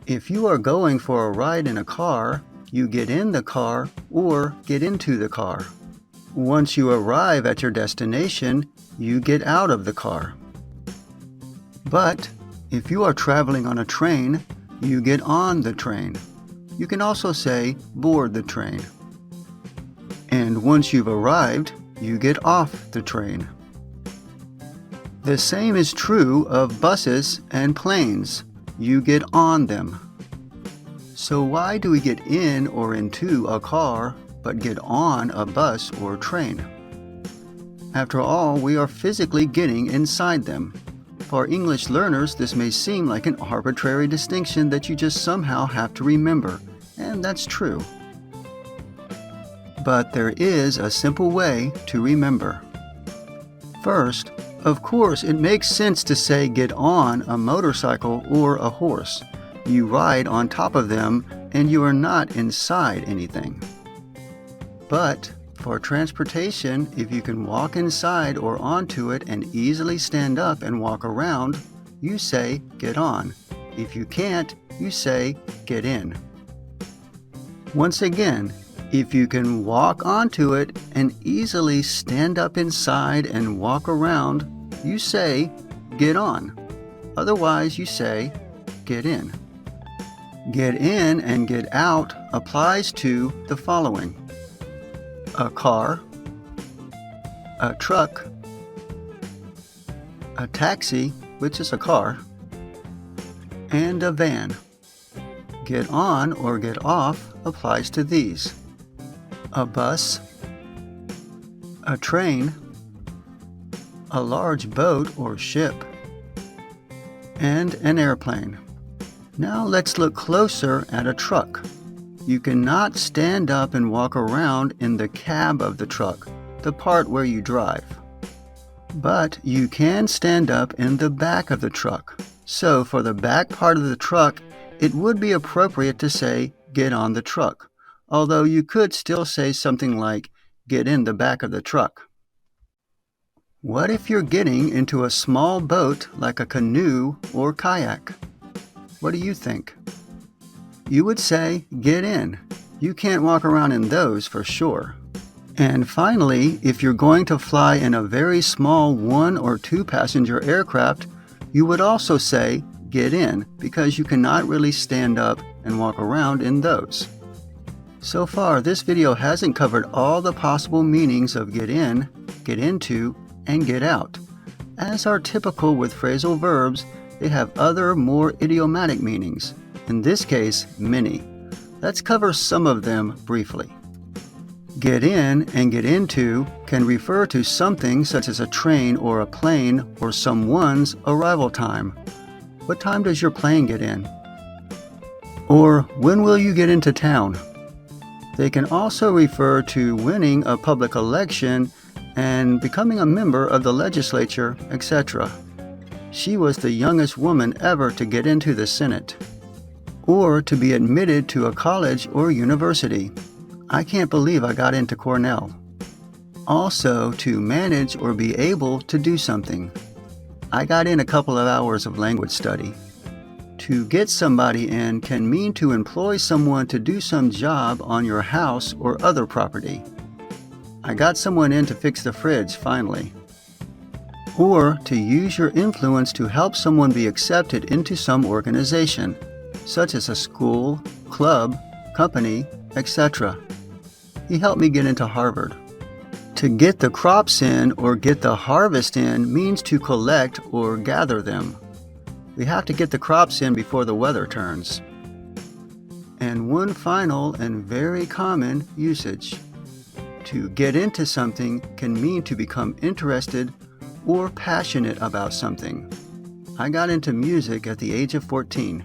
If you are going for a ride in a car, you get in the car or get into the car. Once you arrive at your destination, you get out of the car. But if you are traveling on a train, you get on the train. You can also say board the train. And once you've arrived, you get off the train. The same is true of buses and planes. You get on them. So why do we get in or into a car but get on a bus or train? After all, we are physically getting inside them. For English learners, this may seem like an arbitrary distinction that you just somehow have to remember, and that's true. But there is a simple way to remember. First, of course, it makes sense to say get on a motorcycle or a horse. You ride on top of them and you are not inside anything. But for transportation, if you can walk inside or onto it and easily stand up and walk around, you say get on. If you can't, you say get in. Once again, if you can walk onto it and easily stand up inside and walk around, you say get on. Otherwise, you say get in. Get in and get out applies to the following: a car, a truck, a taxi, which is a car, and a van. Get on or get off applies to these: a bus, a train, a large boat or ship, and an airplane. Now let's look closer at a truck. You cannot stand up and walk around in the cab of the truck, the part where you drive. But you can stand up in the back of the truck. So for the back part of the truck, it would be appropriate to say get on the truck, although you could still say something like get in the back of the truck. What if you're getting into a small boat like a canoe or kayak? What do you think? You would say get in. You can't walk around in those for sure. And finally, if you're going to fly in a very small 1 or 2 passenger aircraft, you would also say get in because you cannot really stand up and walk around in those. So far, this video hasn't covered all the possible meanings of get in, get into, and get out. As are typical with phrasal verbs, they have other more idiomatic meanings. In this case, many. Let's cover some of them briefly. Get in and get into can refer to something such as a train or a plane or someone's arrival time. What time does your plane get in? Or when will you get into town? They can also refer to winning a public election and becoming a member of the legislature, etc. She was the youngest woman ever to get into the Senate. Or to be admitted to a college or university. I can't believe I got into Cornell. Also, to manage or be able to do something. I got in a couple of hours of language study. To get somebody in can mean to employ someone to do some job on your house or other property. I got someone in to fix the fridge finally. Or to use your influence to help someone be accepted into some organization, such as a school, club, company, etc. He helped me get into Harvard. To get the crops in or get the harvest in means to collect or gather them. We have to get the crops in before the weather turns. And one final and very common usage. To get into something can mean to become interested or passionate about something. I got into music at the age of 14.